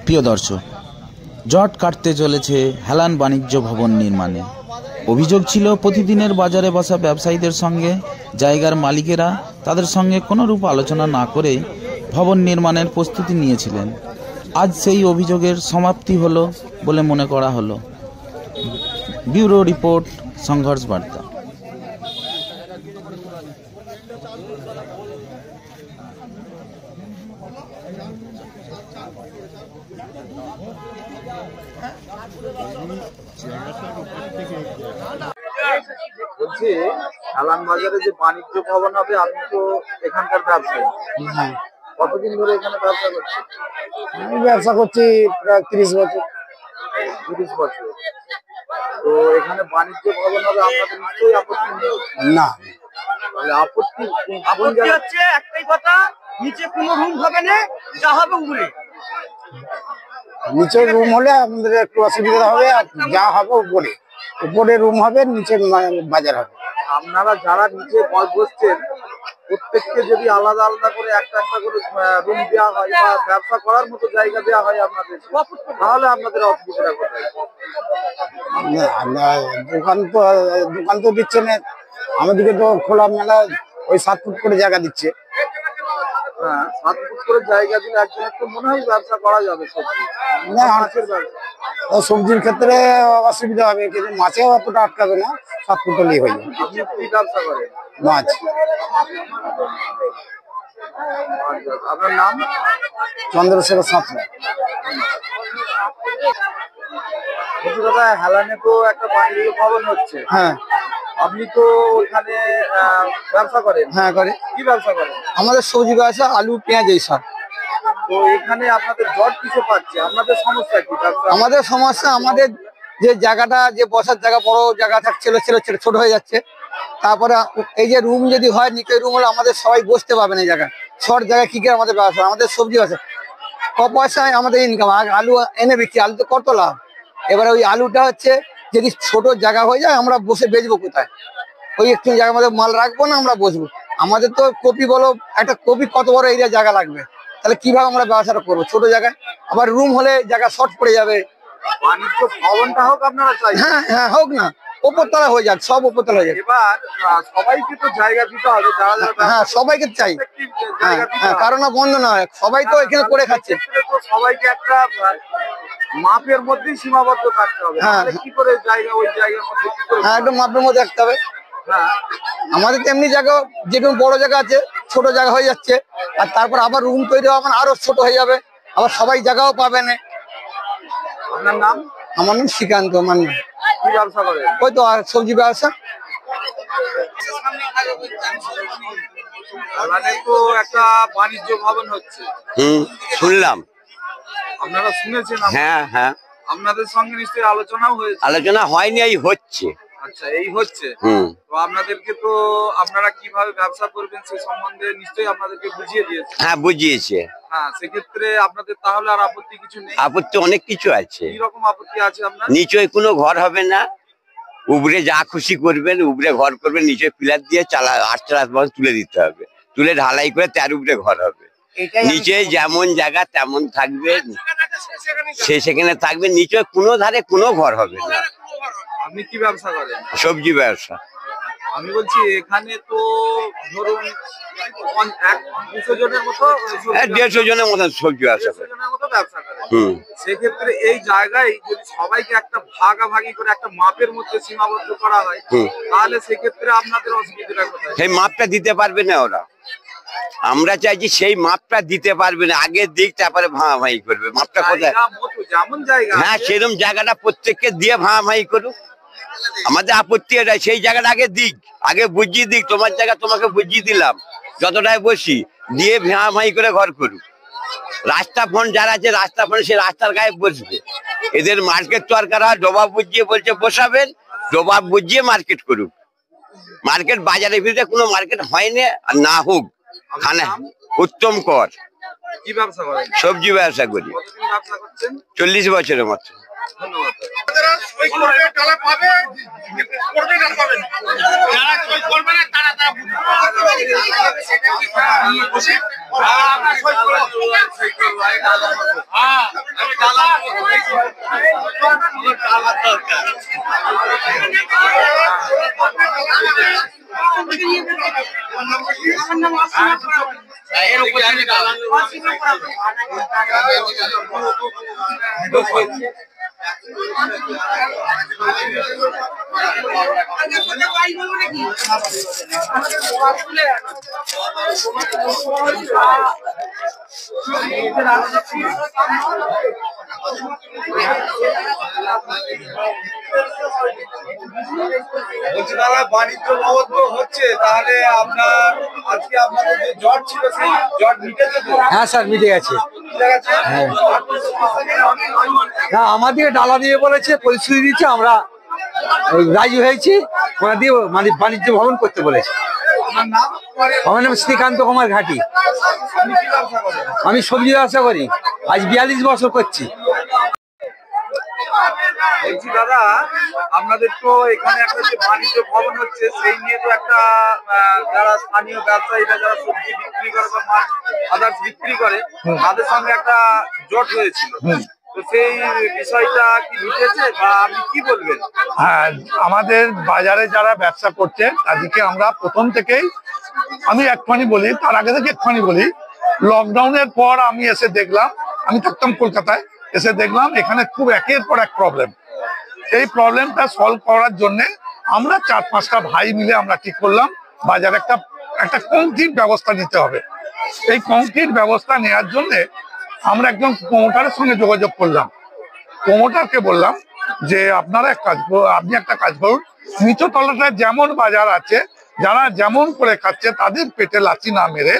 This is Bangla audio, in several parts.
প্রিয় দর্শক, জট কাটতে চলেছে হেলান বাণিজ্য ভবন নির্মাণে। অভিযোগ ছিল প্রতিদিনের বাজারে বসা ব্যবসায়ীদের সঙ্গে জায়গার মালিকেরা তাদের সঙ্গে কোনোরূপ আলোচনা না করে ভবন নির্মাণের প্রস্তুতি নিয়েছিলেন। আজ সেই অভিযোগের সমাপ্তি হলো বলে মনে করা হলো। ব্যুরো রিপোর্ট, সংঘর্ষ বার্তা। বলছি, হেলান বাজারে যে বাণিজ্য ভবন হবে, আপনি তো এখানকার ব্যবসায়ী, কতদিন ধরে এখানে ব্যবসা করছেন? আমি ব্যবসা করছি প্রায় 30 বছর। 30 বছর। তো এখানে বাণিজ্য ভবন হবে, আপনাদের নিশ্চয়ই আপত্তি নেই? না, আপত্তি হচ্ছে একটাই কথা, নিচে কোনো রুম হবে না, যা হবে উপরে। নিচে রুম হলে আমাদের একটু অসুবিধা হবে, আর যা হবে উপরে। উপরে রুম হবে, নিচে বাজার হবে। আপনারা যারা নিচে বসছেন, প্রত্যেককে যদি আলাদা আলাদা করে একটা একটা করে রুম দেওয়া হয় বা ব্যবসা করার মতো জায়গা দেওয়া হয় আপনাদের, তাহলে আপনাদের অসুবিধা কোথায়? দোকান তো দিচ্ছে না আমাদেরকে, তো খোলা মেলা ওই 7 ফুট করে জায়গা দিচ্ছে। হ্যাঁ, 7 ফুট করে জায়গা দিলে একজনের তো মনে হয় ব্যবসা করা যাবে। সবজি না, মাছের ব্যবসা, সবজির ক্ষেত্রে অসুবিধা হবে, কিন্তু মাছেও অতটা আটকাবে না, 7 ফুট হলেই হয়ে যাবে। আপনি কি ব্যবসা করেন? মাছ। আপনার নাম? চন্দ্রশেখর সাঁতরা। দাদা, হেলানে তো একটা বাণিজ্য ভবন হচ্ছে। হ্যাঁ, আপনি তো ওখানে ব্যবসা করেন? হ্যাঁ করে। কি ব্যবসা করেন? আমাদের সবজি ব্যবসা, আলু পেঁয়াজ এইসব। তো এখানে আপনাদের জট কিসে পাচ্ছে? আপনাদের সমস্যা কি? আমাদের সমস্যা, আমাদের যে জায়গাটা, যে বসার জায়গা, বড় জায়গা থাকছিল ছোট হয়ে যাচ্ছে। তারপরে এই যে রুম যদি হয়, নিচে রুম হলে আমাদের সবাই বসতে পারবে না। এই জায়গায় শর্ট জায়গায় কি করে আমাদের ব্যবসা, আমাদের সবজি ব্যবসা ক পয়সায় আমাদের ইনকাম। আলু এনে বিক্রি, আলু তো কত লাভ। এবারে ওই আলুটা হচ্ছে যদি ছোট জায়গা হয়ে যায়, আমরা বসে বেচবো কোথায়? ওই একটু জায়গার মধ্যে মাল রাখবো না, আমরা বসবো। আমাদের তো কপি বলো, একটা কপি কত বড় এরিয়া জায়গা লাগবে, তাহলে কিভাবে আমরা ব্যবসাটা করবো ছোট জায়গায়? আবার রুম হলে জায়গা শর্ট পড়ে যাবে। বাণিজ্য ভবনটা হোক আপনারা চাই? হ্যাঁ হ্যাঁ, হোক না, উপরতলা হয়ে যাক, সব উপরতলা হয়ে যাক। এবার সবাইকে তো জায়গা দিতে হবে, যারা যারা হ্যাঁ, সবাইকে চাই। হ্যাঁ, কারণ বন্ধ না হয়, সবাই তো এখানে করে খাচ্ছে। সবাইকে একটা মাপের মধ্যেই সীমাবদ্ধ থাকতে হবে। হ্যাঁ, কি করে জায়গা, ওই জায়গার মধ্যে কি করে? হ্যাঁ, একদম মাপের মধ্যে রাখতে হবে। আমাদের তেমনি জায়গা, যেরকম বড় জায়গা আছে, ছোট জায়গা হয়ে যাচ্ছে। আর তারপর আবার রুম তৈরি হবে, আরো ছোট হয়ে যাবে, আবার সবাই জায়গাও পাবে না। আপনার নাম? আমার নাম শ্রীকান্ত মান্না। কি ব্যবসা করেন? ওই তো সবজি ব্যবসা। তো একটা বাণিজ্য ভবন হচ্ছে, শুনলাম। আপনারা শুনেছেন? হ্যাঁ হ্যাঁ, আপনাদের সঙ্গে নিশ্চয়ই আলোচনাও হয়েছে? আলোচনা হয়নি, এই হচ্ছে। আচ্ছা, এই হচ্ছে। তো আপনাদেরকে তো, আপনারা কিভাবে ব্যবসা করবেন সে সম্বন্ধে নিশ্চয়ই আপনাদেরকে বুঝিয়ে দিয়েছে? হ্যাঁ, বুঝিয়েছে। হ্যাঁ, সেক্ষেত্রে আপনাদের তাহলে আর আপত্তি কিছু নেই? আপত্তি অনেক কিছু আছে। কি রকম আপত্তি আছে আপনার? নিচে কোনো ঘর হবে না, উপরে যা খুশি করবেন, উপরে ঘর করবেন, নিচে পিলার দিয়ে 8 তুলে দিতে হবে, তুলে ঢালাই করে তার উপরে ঘর হবে। নিচে যেমন জায়গা তেমন থাকবে, সে সেখানে থাকবে, নিচে কোনো ধারে কোনো ঘর হবে না। আপনি কি ব্যবসা করেন? সবজি ব্যবসা। আমি বলছি, এখানে তো ধরুন 200 জনের মতো, 150 জনের মতো সবজি ব্যবসা করে। সেক্ষেত্রে এই জায়গায় যদি সবাইকে একটা ভাগাভাগি করে একটা মাপের মধ্যে সীমাবদ্ধ করা হয়, তাহলে সেক্ষেত্রে আপনাদের অসুবিধাটা কোথায়? সেই মাপটা দিতে পারবে না ওরা। আমরা চাইছি সেই মাপটা দিতে পারবে না, আগে দিক, তারপরে ভাঙাভাঙি করবে। মাপটা কোথায়? যেমন জায়গা, হ্যাঁ, সেরকম জায়গাটা প্রত্যেককে দিয়ে ভাঙাভাঙি করুক। আমাদের আপত্তি এটা, সেই জায়গাটা আগে দিক, আগে বুঝিয়ে দিক। তোমার জায়গা তোমাকে বুঝিয়ে দিলাম, যতটাই বসি দিয়ে ভাঙাভাঙি করে ঘর করুক। রাস্তা ফোন যারা আছে, রাস্তা ফোন সে রাস্তার গায়ে বসবে। এদের মার্কেট তরকার হয়, ডোবা বুঝিয়ে বলছে বসাবেন, ডোবা বুঝিয়ে মার্কেট করুক। মার্কেট বাজারের ভিতরে কোনো মার্কেট হয়নি, আর না হোক। খানা উত্তম কর। কি ব্যবসা করেন? সবজি ব্যবসা করি। 40 বছরের মতো। ধন্যবাদ। যারা সই করবে তারা পাবে, করবে না পাবে না, যারা সই করবে না তারা বলছি দাদা, বাণিজ্য ভবন তো হচ্ছে, তাহলে আপনার আজকে আপনাদের যে জট ছিল সেই জট মিটেছে তো? হ্যাঁ স্যার, মিটে গেছে। হ্যাঁ, না, আমাদের ডালা দিয়ে বলেছে, পরিস্থিতি দিচ্ছে, আমরা রাজি হয়েছি, ওরা দিয়ে মানে বাণিজ্য ভবন করতে বলেছে। আপনার নাম? আমার নাম শ্রীকান্ত কুমার ঘাটি। আপনি কি ব্যবসা করেন? আমি সবজি ব্যবসা করি, আজ 42 বছর করছি। বলছি দাদা, আপনাদের তো এখানে একটা যে বাণিজ্য ভবন হচ্ছে সেই নিয়ে তো একটা যারা স্থানীয় ব্যবসায়ীরা যারা সবজি বিক্রি করে বা মাছ আদার্স বিক্রি করে তাদের সঙ্গে একটা জট হয়েছিল, তো সেই বিষয়টা কি মিটেছে বা আপনি কি বলবেন? হ্যাঁ, আমাদের বাজারে যারা ব্যবসা করছে তাদেরকে আমরা প্রথম থেকেই, আমি একটুখানি বলি, তার আগে থেকে একটুখানি বলি, লকডাউনের পর আমি এসে দেখলাম, আমি থাকতাম কলকাতায়, এসে দেখলাম এখানে খুব একের পর এক প্রবলেম। এই প্রবলেমটা সলভ করার জন্য আমরা 4-5টা ভাই মিলে আমরা ঠিক করলাম বাজারে একটা কংক্রিট ব্যবস্থা নিতে হবে। এই কংক্রিট ব্যবস্থা নেওয়ার জন্য আমরা একজন প্রমোটারের সঙ্গে যোগাযোগ করলাম। প্রমোটারকে বললাম যে আপনি একটা কাজ করুন, নিচু তলাটায় যেমন বাজার আছে, যারা যেমন করে খাচ্ছে তাদের পেটে লাথি না মেরে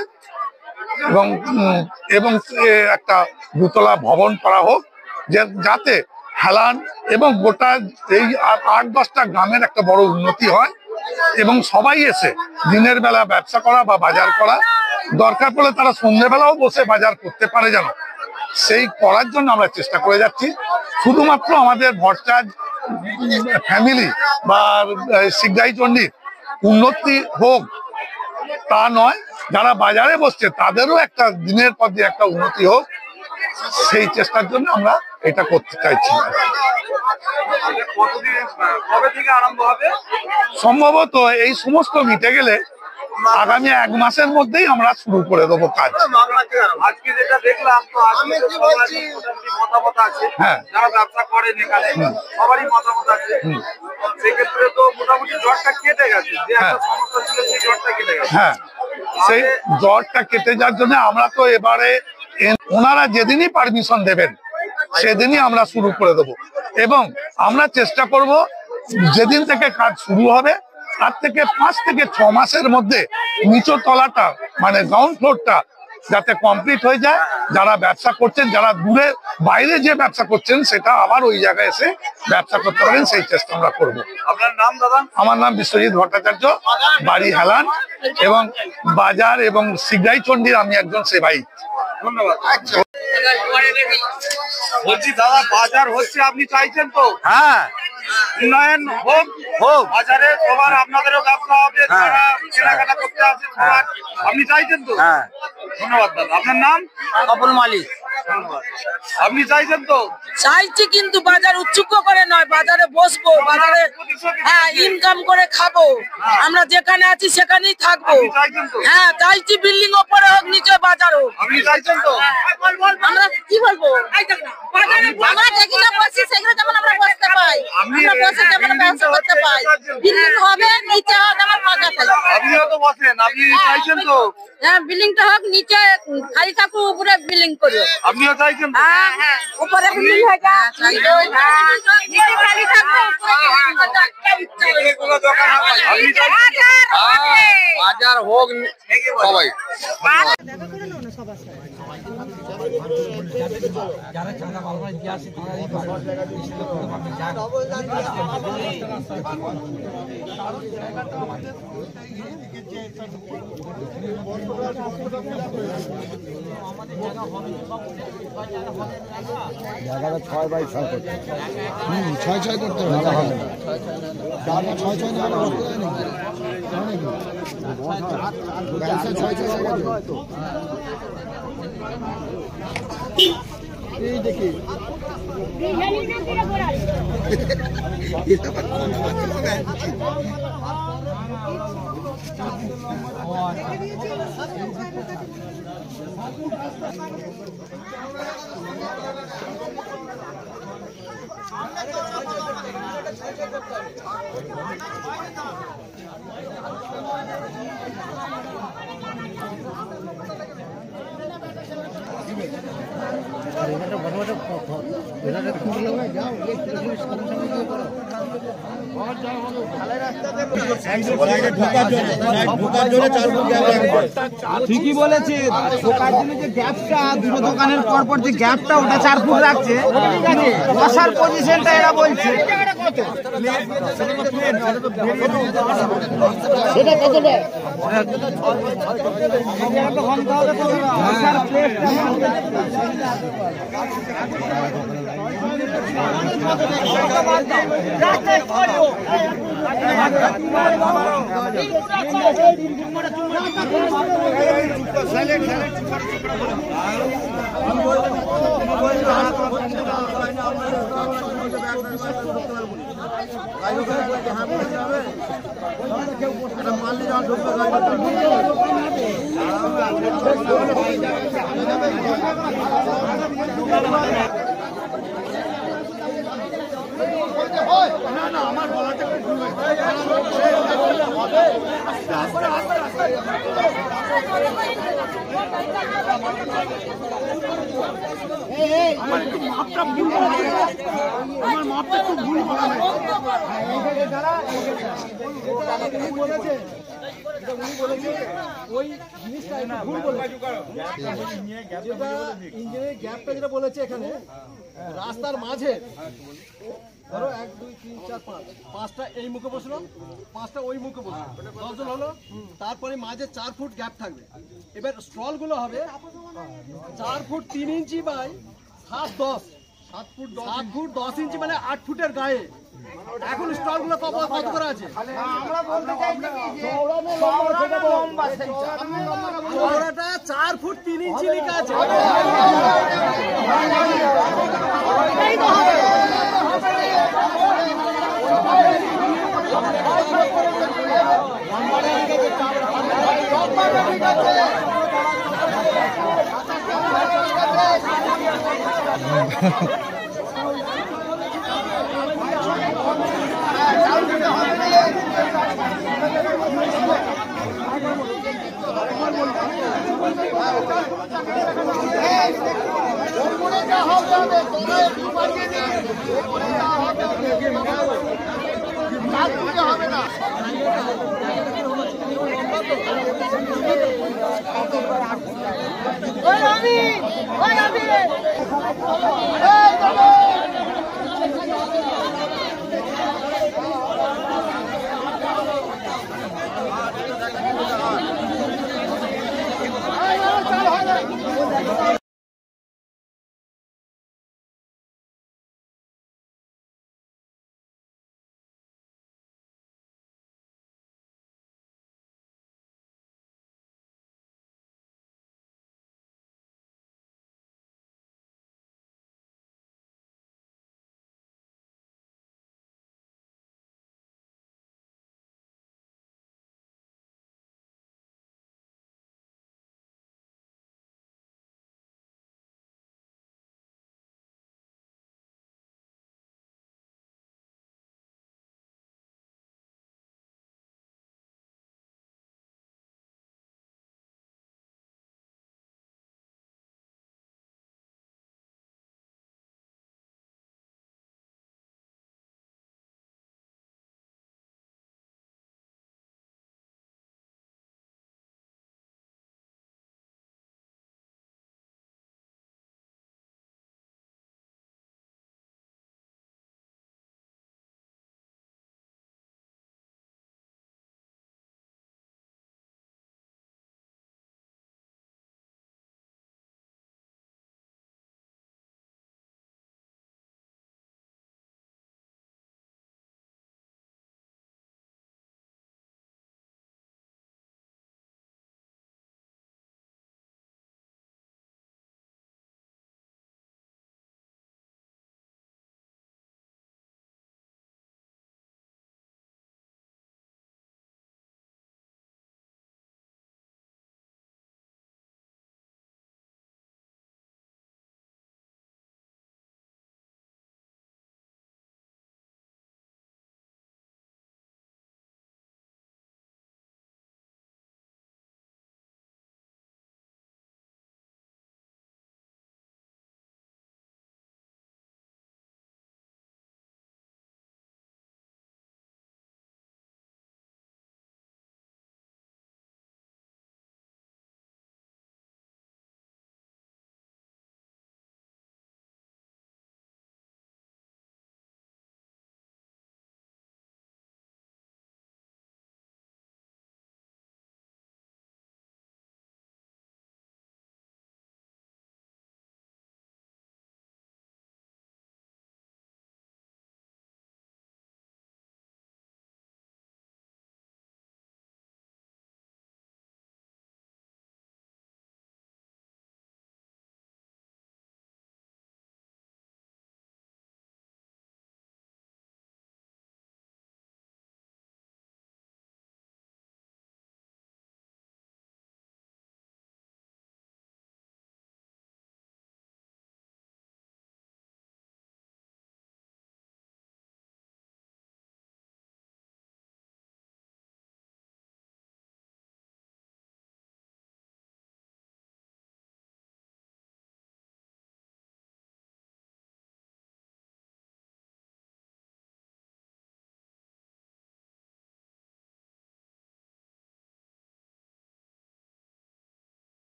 এবং একটা দুতলা ভবন করা হোক, যাতে হেলান এবং গোটা এই 8-10টা গ্রামের একটা বড় উন্নতি হয় এবং সবাই এসে দিনের বেলা ব্যবসা করা বা বাজার করা, দরকার পড়লে তারা সন্ধ্যেবেলাও বসে বাজার করতে পারে যেন, সেই করার জন্য আমরা চেষ্টা করে যাচ্ছি। শুধুমাত্র আমাদের ভট্টাচার্য ফ্যামিলি বা শিকদাই চণ্ডীর উন্নতি হোক তা নয়, যারা বাজারে বসছে তাদেরও একটা দিনের পর দিন একটা উন্নতি হোক, সেই চেষ্টার জন্য আমরা এটা করতে চাইছি। কবে থেকে আরম্ভ হবে? সম্ভবত এই সমস্ত মিটে গেলে আগামী 1 মাসের মধ্যেই আমরা শুরু করে দেবো কাজ। আজকে যেটা দেখলাম, তো আজকে মোটামুটি মতামত আছে, যারা ব্যবসা করেন এখানে সবারই মতামত আছে, সেক্ষেত্রে তো মোটামুটি জটটা কেটে গেছে, যে একটা সমস্যা ছিল সেই জটটা কেটে গেছে। হ্যাঁ, সেই জটটা কেটে যাওয়ার জন্য আমরা তো এবারে ওনারা যেদিনই পারমিশন দেবেন সেদিনই আমরা শুরু করে দেবো এবং আমরা চেষ্টা করব যেদিন থেকে কাজ শুরু হবে তার থেকে 5 থেকে 6 মাসের মধ্যে নিচু তলাটা মানে গ্রাউন্ড ফ্লোরটা যাতে কমপ্লিট হয়ে যায়। যারা ব্যবসা করছেন, যারা দূরে বাইরে যে ব্যবসা করছেন, সেটা আবার ওই জায়গায় এসে ব্যবসা করতে পারেন, সেই চেষ্টা আমরা করব। আপনার নাম দাদা? আমার নাম বিশ্বজিৎ ভট্টাচার্য, বাড়ি হেলান এবং বাজার এবং শিকদাই চণ্ডীর আমি একজন সেবাই। ধন্যবাদ। বলছি দাদা, বাজার হচ্ছে, আপনি চাইছেন তো? হ্যাঁ, উন্নয়ন হোক, বাজারে সবার, আপনাদেরও ব্যবসা হবে, যারা কেনাকাটা করতে আসে সবার, আপনি চাইছেন তো? ধন্যবাদ দাদা। আপনার নাম? অপল মালিক। ধন্যবাদ। আপনি চাইছেন তো? চাইছি, কিন্তু বাজার উচ্চুক্য করে নয়, বাজারে বসবো, বাজারে ইনকাম করে খাবো, আমরা যেখানে আছি সেখানেই থাকবো। চাইছেন তো? হ্যাঁ চাইছি, বিল্ডিং ওপরে হোক, নিচে বাজার হোক। আপনি চাইছেন তো? আমরা কি বলবো, আমরা যেখানে বসছি সেখানে যেমন আমরা বসতে পাই, আমরা বসে যেমন ব্যবসা করতে পাই, বিল্ডিং হবে, নিচে হোক, আমার ফাঁকা থাকবে। আপনিও তো বসেন, আপনি চাইছেন তো? হ্যাঁ, বিল্ডিংটা হোক, নিচে খালি থাকুক, উপরে বিল্ডিং করবে। আপনিও চাইছেন তো? হ্যাঁ, উপরে বিল্ডিং হয়ে যায়, নিচে খালি থাকবে, উপরে কোনো দোকান হবে বাজার হোক সবাই জায়গাটা 6x6 করতে হবে। 6x6 করতে হবে, হবে না। জায়গা 6x6 জায়গা করতে হয় নাকি? ব্যবসা 6x6 জায়গা তো। এই দেখি এটা আবার কোন কথা ঠিকই বলেছে, ঢোকার জন্য যে গ্যাপটা, দুটো দোকানের পরপর যে গ্যাপটা, ওটা 4 ফুট রাখছে, বসার পজিশনটা এরা বলছে সেটা কতটা গ্যাপটা যেটা বলেছে এখানে রাস্তার মাঝে ধরো 1 2 3 4 5 5টা এই মুখে বসলো, 5টা ওই মুখে বসলো, 10 জন হলো। তারপরে মাঝে 4 ফুট গ্যাপ থাকবে। এবার স্টল গুলো হবে 4 ফুট 3 ইঞ্চি বাই 7 ফুট 10 ইঞ্চি, মানে 8 ফুটের গায়ে। এখন স্টল গুলো কত করে আছে? আমরা বলতে চাইছি যে চওড়াটা 4 ফুট 3 ইঞ্চি লেখা আছে। ওই রবি